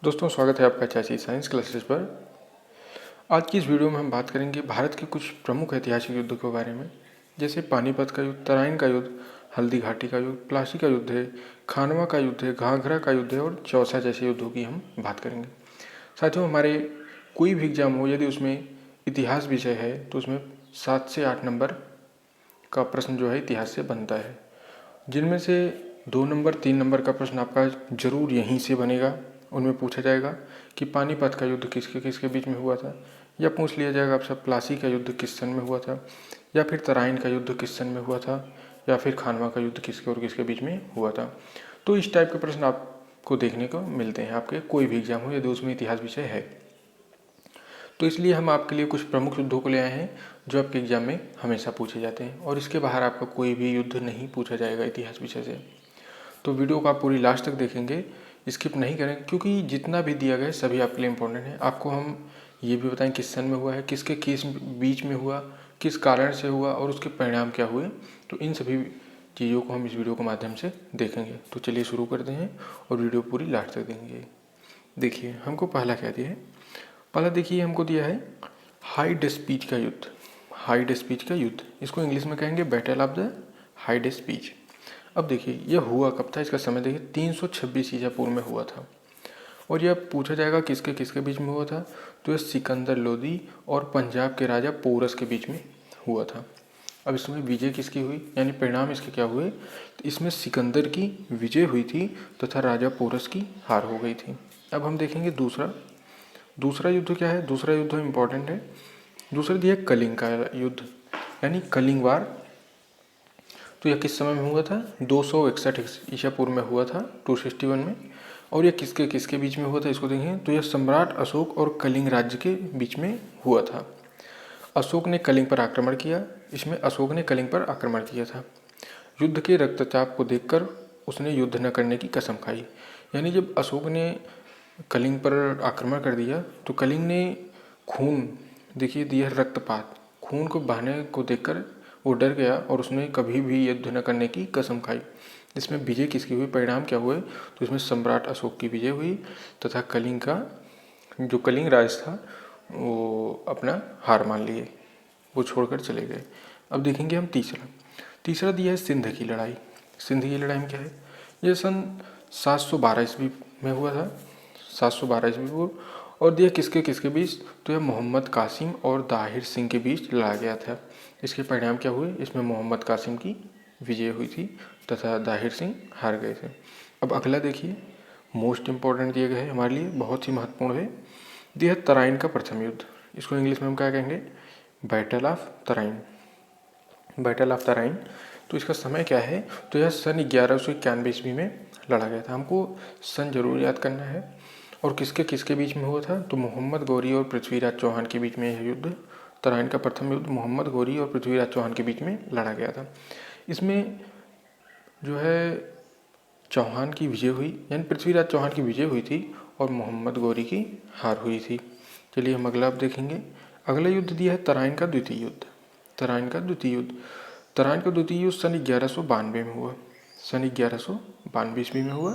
दोस्तों, स्वागत है आपका चाची साइंस क्लासेस पर। आज की इस वीडियो में हम बात करेंगे भारत के कुछ प्रमुख ऐतिहासिक युद्धों के बारे में, जैसे पानीपत का युद्ध, तराइन का युद्ध, हल्दी घाटी का युद्ध, प्लासी का युद्ध है, खानवा का युद्ध है, घाघरा का युद्ध है और चौसा जैसे युद्धों की हम बात करेंगे। साथियों, हमारे कोई भी एग्जाम हो, यदि उसमें इतिहास विषय है तो उसमें 7 से 8 नंबर का प्रश्न जो है इतिहास से बनता है, जिनमें से 2 नंबर 3 नंबर का प्रश्न आपका जरूर यहीं से बनेगा। उनमें पूछा जाएगा कि पानीपत का युद्ध किसके किसके बीच में हुआ था, या पूछ लिया जाएगा आपसे प्लासी का युद्ध किस सन में हुआ था, या फिर तराइन का युद्ध किस सन में हुआ था, या फिर खानवा का युद्ध किसके और किसके बीच में हुआ था। तो इस टाइप के प्रश्न आपको देखने को मिलते हैं आपके कोई भी एग्जाम हो, यदि उसमें इतिहास विषय है। तो इसलिए हम आपके लिए कुछ प्रमुख युद्धों को ले आए हैं जो आपके एग्जाम में हमेशा पूछे जाते हैं, और इसके बाहर आपका कोई भी युद्ध नहीं पूछा जाएगा इतिहास विषय से। तो वीडियो को आप पूरी लास्ट तक देखेंगे, स्किप नहीं करेंगे, क्योंकि जितना भी दिया गया है सभी आपके लिए इम्पोर्टेंट है। आपको हम ये भी बताएं किस सन में हुआ है, किसके किस बीच में हुआ, किस कारण से हुआ और उसके परिणाम क्या हुए। तो इन सभी चीज़ों को हम इस वीडियो के माध्यम से देखेंगे। तो चलिए शुरू करते हैं और वीडियो पूरी लास्ट तक देखेंगे। देखिए हमको पहला क्या दिया है। पहला देखिए हमको दिया है हाइड स्पीच का युद्ध। हाइड स्पीच का युद्ध, इसको इंग्लिश में कहेंगे battle of the hide speech. अब देखिए यह हुआ कब था, इसका समय देखिए 326 ईसा पूर्व में हुआ था। और यह पूछा जाएगा किसके किसके बीच में हुआ था, तो यह सिकंदर लोदी और पंजाब के राजा पोरस के बीच में हुआ था। अब इसमें विजय किसकी हुई, यानी परिणाम इसके क्या हुए, तो इसमें सिकंदर की विजय हुई थी तथा राजा पोरस की हार हो गई थी। अब हम देखेंगे दूसरा युद्ध क्या है। दूसरा युद्ध इम्पोर्टेंट है। दूसरा दिया कलिंग का युद्ध, यानी कलिंग वार। तो यह किस समय में हुआ था, 261 ईसा पूर्व में हुआ था, 261 में। और यह किसके किसके बीच में हुआ था, इसको देखें तो यह सम्राट अशोक और कलिंग राज्य के बीच में हुआ था। अशोक ने कलिंग पर आक्रमण किया। इसमें अशोक ने कलिंग पर आक्रमण किया था। युद्ध के रक्तचाप को देखकर उसने युद्ध न करने की कसम खाई। यानी जब अशोक ने कलिंग पर आक्रमण कर दिया तो कलिंग ने खून, देखिए दिया रक्तपात, खून को बहने को देखकर वो डर गया और उसने कभी भी युद्ध न करने की कसम खाई। इसमें विजय किसकी हुई, परिणाम क्या हुए, तो इसमें सम्राट अशोक की विजय हुई तथा कलिंग का जो कलिंग राज था वो अपना हार मान लिए, वो छोड़कर चले गए। अब देखेंगे हम तीसरा दिया है सिंध की लड़ाई। सिंध की लड़ाई में क्या है, यह सन 712 ईस्वी में हुआ था, 712 ईस्वी पूर्व। और दिया किसके किसके बीच, तो यह मोहम्मद कासिम और दाहिर सिंह के बीच लड़ा गया था। इसके परिणाम क्या हुए, इसमें मोहम्मद कासिम की विजय हुई थी तथा दाहिर सिंह हार गए थे। अब अगला देखिए, मोस्ट इम्पॉर्टेंट दिए गए हैं हमारे लिए, बहुत ही महत्वपूर्ण है। दिया तराइन का प्रथम युद्ध। इसको इंग्लिश में हम क्या कहेंगे, battle of Tarain. Battle of Tarain. तो इसका समय क्या है, तो यह सन 1191 ईस्वी में लड़ा गया था। हमको सन जरूर याद करना है। और किसके किसके बीच में हुआ था, तो मोहम्मद गौरी और पृथ्वीराज चौहान के बीच में यह युद्ध, तराइन का प्रथम युद्ध मोहम्मद गौरी और पृथ्वीराज चौहान के बीच में लड़ा गया था। इसमें जो है चौहान की विजय हुई, यानी पृथ्वीराज चौहान की विजय हुई थी और मोहम्मद गौरी की हार हुई थी। चलिए हम अगला अब देखेंगे। अगला युद्ध दिया है तराइन का द्वितीय युद्ध। तराइन का द्वितीय युद्ध, तराइन का द्वितीय युद्ध सन 1192 में हुआ, सन 1192 ईस्वी में हुआ।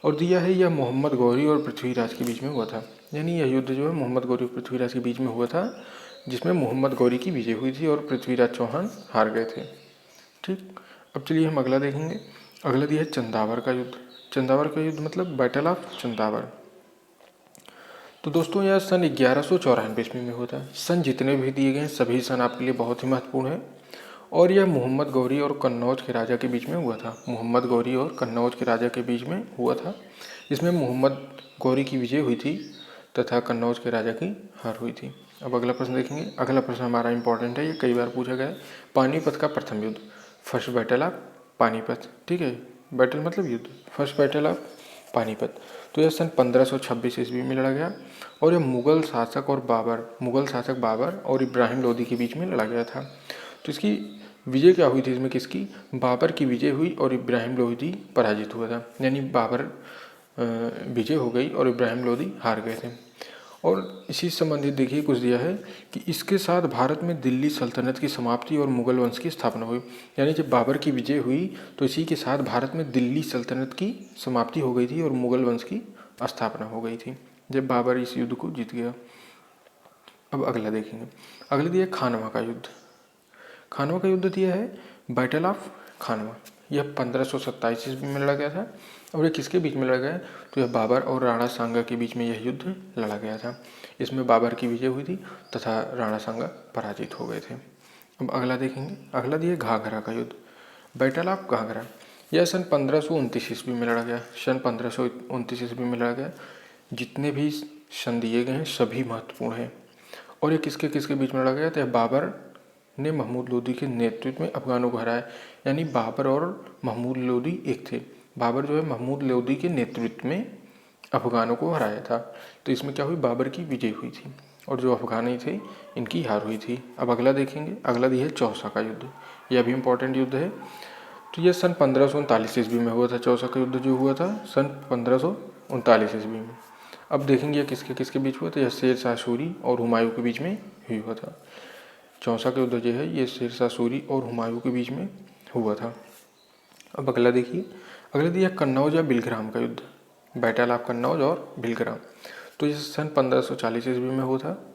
और दिया है यह मोहम्मद गौरी और पृथ्वीराज के बीच में हुआ था। यानी यह युद्ध जो है मोहम्मद गौरी और पृथ्वीराज के बीच में हुआ था, जिसमें मोहम्मद गौरी की विजय हुई थी और पृथ्वीराज चौहान हार गए थे। ठीक, अब चलिए हम अगला देखेंगे। अगला दिया है चंदावर का युद्ध। चंदावर का युद्ध मतलब बैटल ऑफ चंदावर। तो दोस्तों यह सन 1194 ईस्वी में हुआ था। सन जितने भी दिए गए हैं सभी सन आपके लिए बहुत ही महत्वपूर्ण है। और यह मोहम्मद गौरी और कन्नौज के राजा के बीच में हुआ था। मोहम्मद गौरी और कन्नौज के राजा के बीच में हुआ था। इसमें मोहम्मद गौरी की विजय हुई थी तथा कन्नौज के राजा की हार हुई थी। अब अगला प्रश्न देखेंगे। अगला प्रश्न हमारा इंपॉर्टेंट है, ये कई बार पूछा गया है। पानीपत का प्रथम युद्ध, फर्स्ट बैटल ऑफ पानीपत। ठीक है, बैटल मतलब युद्ध, फर्स्ट बैटल ऑफ पानीपत। तो यह सन 1526 ईस्वी में लड़ा गया और यह मुगल शासक बाबर और इब्राहिम लोदी के बीच में लड़ा गया था। तो इसकी विजय क्या हुई थी, इसमें किसकी, बाबर की विजय हुई और इब्राहिम लोदी पराजित हुआ था। यानी बाबर विजय हो गई और इब्राहिम लोदी हार गए थे। और इसी संबंधित देखिए कुछ दिया है कि इसके साथ भारत में दिल्ली सल्तनत की समाप्ति और मुगल वंश की स्थापना हुई। यानी जब बाबर की विजय हुई तो इसी के साथ भारत में दिल्ली सल्तनत की समाप्ति हो गई थी और मुगल वंश की स्थापना हो गई थी जब बाबर इस युद्ध को जीत गया। अब अगला देखेंगे, अगला दिया खानवा का युद्ध। खानवा का युद्ध दिया है बैटल ऑफ खानवा। यह 1527 ईस्वी में लड़ा गया था। और ये किसके बीच में लड़ा गया? तो यह बाबर और राणा सांगा के बीच में यह युद्ध लड़ा गया था। इसमें बाबर की विजय हुई थी तथा राणा सांगा पराजित हो गए थे। अब अगला देखेंगे, अगला दिया घाघरा का युद्ध, बैटल ऑफ घाघरा। यह सन 1529 ईस्वी में लड़ा गया। सन 1529 ईस्वी में लड़ा गया। जितने भी सन दिए गए हैं सभी महत्वपूर्ण हैं। और ये किसके किसके बीच में लड़ा गया? तो बाबर ने महमूद लोदी के नेतृत्व में अफगानों को हराया। यानी बाबर और महमूद लोदी एक थे। बाबर जो है महमूद लोदी के नेतृत्व में अफगानों को हराया था। तो इसमें क्या हुई? बाबर की विजय हुई थी और जो अफगानी थे इनकी हार हुई थी। अब अगला देखेंगे, अगला दिया है चौसा का युद्ध। यह भी इम्पोर्टेंट युद्ध है। तो यह सन 1539 ईस्वी में हुआ था। चौसा का युद्ध जो हुआ था सन 1539 ईस्वी में। अब देखेंगे किसके किसके बीच हुआ था। यह शेर शाह सूरी और हुमायूं के बीच में हुआ था। चौसा का युद्ध जो है ये शेर शाह सूरी और हुमायूं के बीच में हुआ था। अब अगला देखिए, अगला दिया कन्नौज या बिलग्राम का युद्ध, बैटल ऑफ कन्नौज और बिलग्राम। तो ये सन 1540 ईस्वी में हुआ था।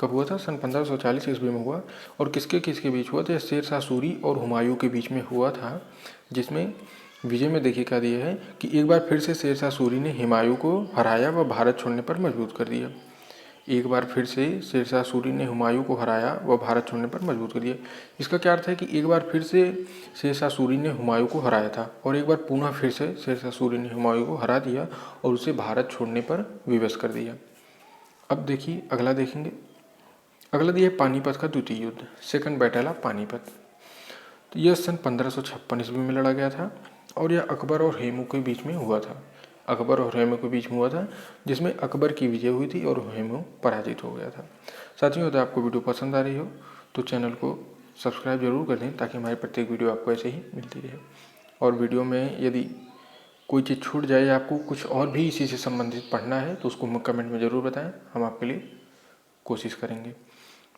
कब हुआ था? सन 1540 ईस्वी में हुआ। और किसके किसके बीच हुआ था? शेर शाह सूरी और हुमायूं के बीच में हुआ था। जिसमें विजय में देखिए क्या दिया है कि एक बार फिर से शेर शाह सूरी ने हुमायूं को हराया व भारत छोड़ने पर मजबूर कर दिया। एक बार फिर से शेर शाह सूरी ने हुमायूं को हराया व भारत छोड़ने पर मजबूर कर दिया। इसका क्या अर्थ है कि एक बार फिर से शेर शाह सूरी ने हुमायूं को हराया था और एक बार पुनः फिर से शेर शाह सूरी ने हुमायूं को हरा दिया और उसे भारत छोड़ने पर विवश कर दिया। अब देखिए अगला देखेंगे, अगला दिया पानीपत का द्वितीय युद्ध, सेकंड बैटल ऑफ पानीपत। तो यह सन 1556 ईस्वी में लड़ा गया था और यह अकबर और हेमू के बीच में हुआ था। अकबर और हेमू के बीच में हुआ था जिसमें अकबर की विजय हुई थी और हेमू पराजित हो गया था। साथियों, यदि आपको वीडियो पसंद आ रही हो तो चैनल को सब्सक्राइब जरूर कर दें ताकि हमारी प्रत्येक वीडियो आपको ऐसे ही मिलती रहे। और वीडियो में यदि कोई चीज़ छूट जाए या आपको कुछ और भी इसी से संबंधित पढ़ना है तो उसको कमेंट में ज़रूर बताएं, हम आपके लिए कोशिश करेंगे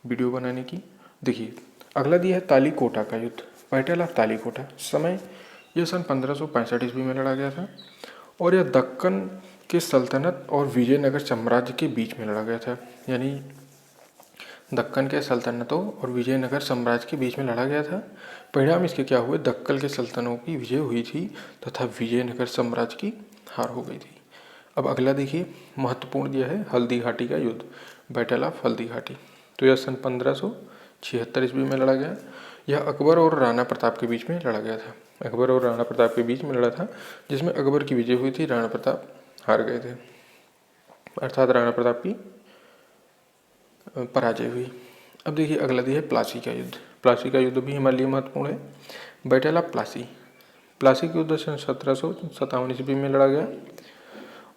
वीडियो बनाने की। देखिए अगला दिया है तालीकोटा का युद्ध, बैटल ऑफ तालीकोटा। समय यह सन 1565 ईस्वी में लड़ा गया था और यह दक्कन के सल्तनत और विजयनगर साम्राज्य के बीच में लड़ा गया था। यानी दक्कन के सल्तनतों और विजयनगर साम्राज्य के बीच में लड़ा गया था। परिणाम इसके क्या हुए? दक्कन के सल्तनतों की विजय हुई थी तथा विजयनगर साम्राज्य की हार हो गई थी। अब अगला देखिए, महत्वपूर्ण दिया है हल्दी घाटी का युद्ध, बैटल ऑफ हल्दी घाटी। तो यह सन 1576 ईस्वी में लड़ा गया। यह अकबर और राणा प्रताप के बीच में लड़ा गया था। अकबर और राणा प्रताप के बीच में लड़ा था जिसमें अकबर की विजय हुई थी, राणा प्रताप हार गए थे, अर्थात राणा प्रताप की पराजय हुई। अब देखिए अगला दिया है प्लासी का युद्ध। प्लासी का युद्ध भी हमारे लिए महत्वपूर्ण है, बैटल ऑफ प्लासी। प्लासी का युद्ध सन 1757 ईस्वी में लड़ा गया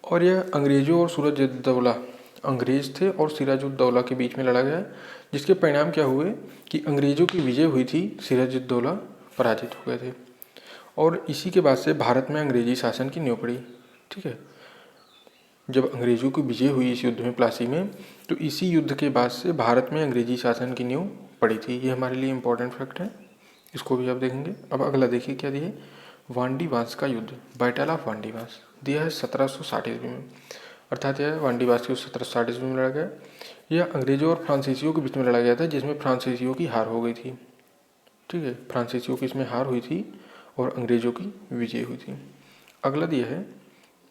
और यह अंग्रेजों और सूरज-उद-दौला, अंग्रेज थे और सिराजुद्दौला के बीच में लड़ा गया, जिसके परिणाम क्या हुए कि अंग्रेजों की विजय हुई थी, सिराजुद्दौला पराजित हो गए थे और इसी के बाद से भारत में अंग्रेजी शासन की नींव पड़ी। ठीक है, जब अंग्रेजों की विजय हुई इस युद्ध में, प्लासी में, तो इसी युद्ध के बाद से भारत में अंग्रेजी शासन की नींव पड़ी थी। ये हमारे लिए इम्पोर्टेंट फैक्ट है, इसको भी आप देखेंगे। अब अगला देखिए क्या दिया है, वांडीवास का युद्ध, बैटल ऑफ वांडीवास। दिया है 1760 ईस्वी में, अर्थात यह वांडीवास की 1760 ईस्वी में लड़ा गया। यह अंग्रेजों और फ्रांसीसियों के बीच में लड़ा गया था जिसमें फ्रांसीसियों की हार हो गई थी। ठीक है, फ्रांसीसियों की इसमें हार हुई थी और अंग्रेजों की विजय हुई थी। अगला दिया है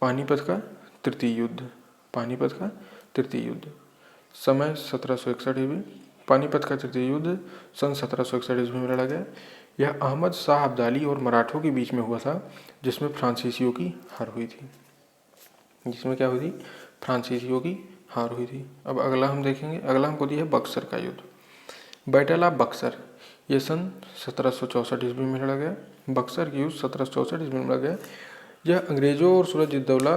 पानीपत का तृतीय युद्ध, पानीपत का तृतीय युद्ध। समय 1761 ईस्वी। पानीपत का तृतीय युद्ध सन 1761 ईस्वी में लड़ा गया। यह अहमद शाह अब्दाली और मराठों के बीच में हुआ था जिसमें फ्रांसीसियों की हार हुई थी। जिसमें क्या हुई थी? फ्रांसीसियों की हार हुई थी। अब अगला हम देखेंगे, अगला हमको दिया है बक्सर का युद्ध, बैटल ऑफ बक्सर। ये सन 1764 ईस्वी में लड़ा गया। बक्सर की युद्ध 1764 ईस्वी में लड़ा गया। यह अंग्रेजों और सूरज-उद-दौला,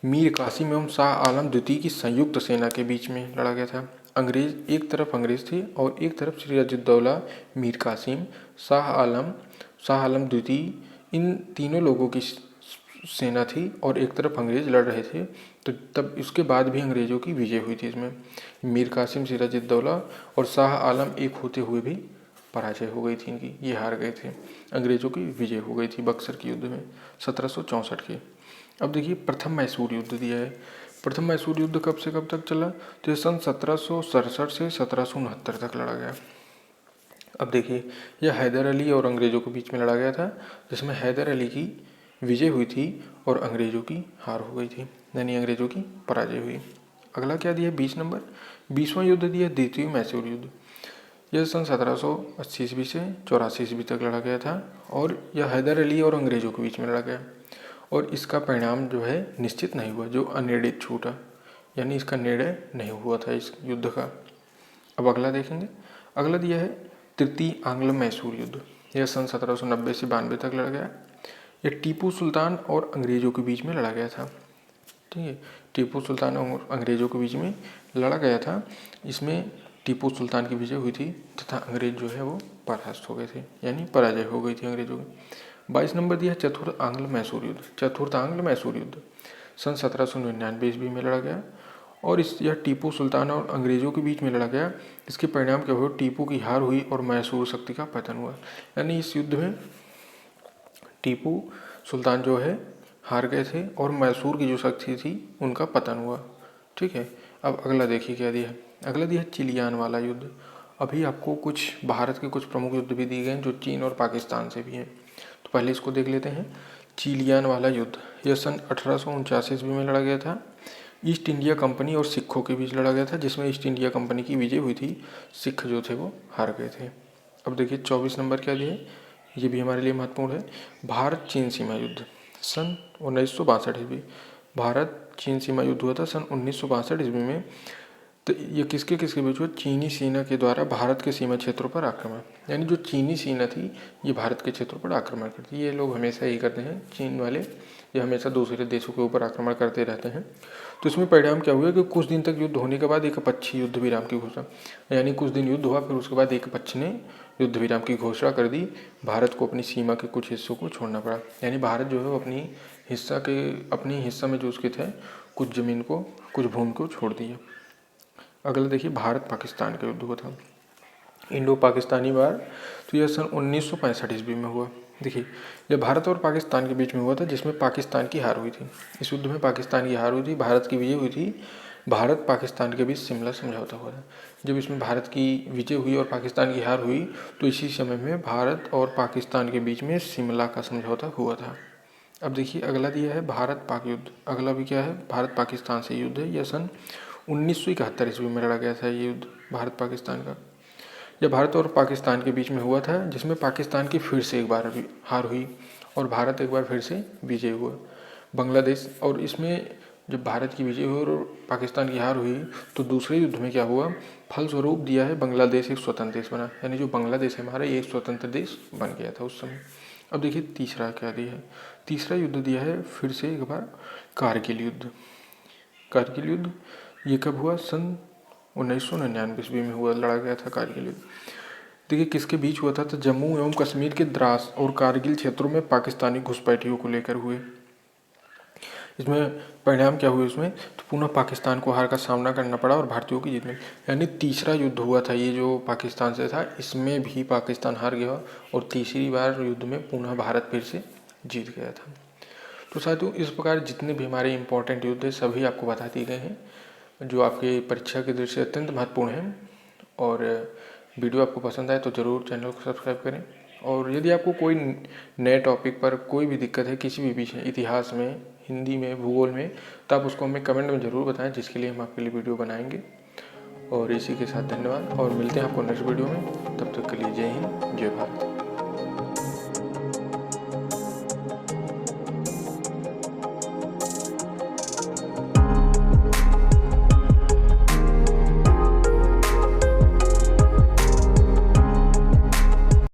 मीर कासिम एवं शाह आलम द्वितीय की संयुक्त सेना के बीच में लड़ा गया था। अंग्रेज एक तरफ अंग्रेज थे और एक तरफ सिराजुद्दौला, मीर कासिम, शाह आलम द्वितीय, इन तीनों लोगों की सेना थी और एक तरफ अंग्रेज लड़ रहे थे। तो तब इसके बाद भी अंग्रेजों की विजय हुई थी। इसमें मीर कासिम, सिराजुद्दौला और शाह आलम एक होते हुए भी पराजय हो गई थी इनकी, ये हार गए थे। अंग्रेजों की विजय हो गई थी बक्सर के युद्ध में 1764 के। अब देखिए प्रथम मैसूर युद्ध दिया है। प्रथम मैसूर युद्ध कब से कब तक चला, तो ये सन 1767 से 1769 तक लड़ा गया। अब देखिए यह हैदर अली और अंग्रेज़ों के बीच में लड़ा गया था, जिसमें हैदर अली की विजय हुई थी और अंग्रेज़ों की हार हो गई थी, यानी अंग्रेज़ों की पराजय हुई। अगला क्या दिया है 20 नंबर, 20वां युद्ध दिया है द्वितीय मैसूर युद्ध। यह सन 1780 ईस्वी से 84 ईस्वी तक लड़ा गया था और यह हैदर अली और अंग्रेज़ों के बीच में लड़ा गया और इसका परिणाम जो है निश्चित नहीं हुआ, जो अनिर्णित छूटा, यानी इसका निर्णय नहीं हुआ था इस युद्ध का। अब अगला देखेंगे, अगला दिया है तृतीय आंग्ल मैसूर युद्ध। यह सन 1790 से 92 तक लड़ा गया। यह टीपू सुल्तान और अंग्रेज़ों के बीच में लड़ा गया था। ठीक है, टीपू सुल्तान और अंग्रेज़ों के बीच में लड़ा गया था। इसमें टीपू सुल्तान की विजय हुई थी तथा अंग्रेज जो है वो परास्त हो गए थे, यानी पराजय हो गई थी अंग्रेजों की। 22 नंबर दिया चतुर्थ आंग्ल मैसूर युद्ध। चतुर्थ आंग्ल मैसूर युद्ध सन 1799 ईस्वी में लड़ा गया और यह टीपू सुल्तान और अंग्रेज़ों के बीच में लड़ा गया। इसके परिणाम क्या हुआ, टीपू की हार हुई और मैसूर शक्ति का पतन हुआ। यानी इस युद्ध में टीपू सुल्तान जो है हार गए थे और मैसूर की जो शक्ति थी उनका पतन हुआ। ठीक है, अब अगला देखिए क्या दिया है। अगला दिया है चिलियान वाला युद्ध। अभी आपको कुछ भारत के कुछ प्रमुख युद्ध भी दिए गए हैं जो चीन और पाकिस्तान से भी हैं, तो पहले इसको देख लेते हैं। चिलियान वाला युद्ध यह सन 1849 ईस्वी में लड़ा गया था। ईस्ट इंडिया कंपनी और सिखों के बीच लड़ा गया था, जिसमें ईस्ट इंडिया कंपनी की विजय हुई थी, सिख जो थे वो हार गए थे। अब देखिए 24 नंबर क्या दिए, ये भी हमारे लिए महत्वपूर्ण है। भारत चीन सीमा युद्ध सन 1962 ईस्वी। भारत चीन सीमा युद्ध हुआ था सन 1962 ईस्वी में। तो ये किसके किसके बीच हुआ, चीनी सेना के द्वारा भारत के सीमा क्षेत्रों पर आक्रमण, यानी जो चीनी सेना थी ये भारत के क्षेत्रों पर आक्रमण करती। ये लोग हमेशा यही करते हैं, चीन वाले ये हमेशा दूसरे देशों के ऊपर आक्रमण करते रहते हैं। तो इसमें परिणाम क्या हुआ कि कुछ दिन तक युद्ध होने के बाद एक पक्षी युद्ध विराम की घोषणा, यानी कुछ दिन युद्ध हुआ, फिर उसके बाद एक पक्ष ने युद्ध विराम की घोषणा कर दी। भारत को अपनी सीमा के कुछ हिस्सों को छोड़ना पड़ा, यानी भारत जो है वो अपनी हिस्सा में जो उसके थे कुछ ज़मीन को, कुछ भूमि को छोड़ दिया। अगला देखिए भारत पाकिस्तान का युद्ध हुआ था, इंडो पाकिस्तानी वार। तो यह सन 1965 ईस्वी में हुआ। देखिए यह भारत और पाकिस्तान के बीच में हुआ था, जिसमें पाकिस्तान की हार हुई थी। इस युद्ध में पाकिस्तान की हार हुई थी, भारत की विजय हुई थी। भारत पाकिस्तान के बीच शिमला समझौता हुआ था। जब इसमें भारत की विजय हुई और पाकिस्तान की हार हुई तो इसी समय में भारत और पाकिस्तान के बीच में शिमला का समझौता हुआ था। अब देखिए अगला दिया है भारत पाक युद्ध। अगला भी क्या है, भारत पाकिस्तान से युद्ध है। यह सन 1971 ईस्वी में लड़ा गया था ये युद्ध भारत पाकिस्तान का। यह भारत और पाकिस्तान के बीच में हुआ था, जिसमें पाकिस्तान की फिर से एक बार हार हुई और भारत एक बार फिर से विजय हुआ। बांग्लादेश, और इसमें जब भारत की विजय हुई और पाकिस्तान की हार हुई तो दूसरे युद्ध में क्या हुआ, फलस्वरूप दिया है बांग्लादेश एक स्वतंत्र देश बना, यानी जो बांग्लादेश है हमारा ये एक स्वतंत्र देश बन गया था उस समय। अब देखिए तीसरा क्या दिया है, तीसरा युद्ध दिया है फिर से एक बार कारगिल युद्ध। कारगिल युद्ध ये कब हुआ, सन 1999 ईस्वी में हुआ, लड़ा गया था कारगिल युद्ध। देखिए किसके बीच हुआ था, तो जम्मू एवं कश्मीर के द्रास और कारगिल क्षेत्रों में पाकिस्तानी घुसपैठियों को लेकर हुए। इसमें परिणाम क्या हुए, इसमें तो पुनः पाकिस्तान को हार का सामना करना पड़ा और भारतीयों की जीत में, यानी तीसरा युद्ध हुआ था ये जो पाकिस्तान से था, इसमें भी पाकिस्तान हार गया और तीसरी बार युद्ध में पुनः भारत फिर से जीत गया था। तो साथियों इस प्रकार जितने भी हमारे इंपॉर्टेंट युद्ध है सभी आपको बता दिए गए हैं, जो आपके परीक्षा की दृष्टि से अत्यंत महत्वपूर्ण हैं। और वीडियो आपको पसंद आए तो ज़रूर चैनल को सब्सक्राइब करें। और यदि आपको कोई नए टॉपिक पर कोई भी दिक्कत है किसी भी विषय, इतिहास में, हिंदी में, भूगोल में, तो आप उसको हमें कमेंट में ज़रूर बताएं, जिसके लिए हम आपके लिए वीडियो बनाएंगे। और इसी के साथ धन्यवाद और मिलते हैं आपको नेक्स्ट वीडियो में। तब तक के लिए जय हिंद, जय भारत।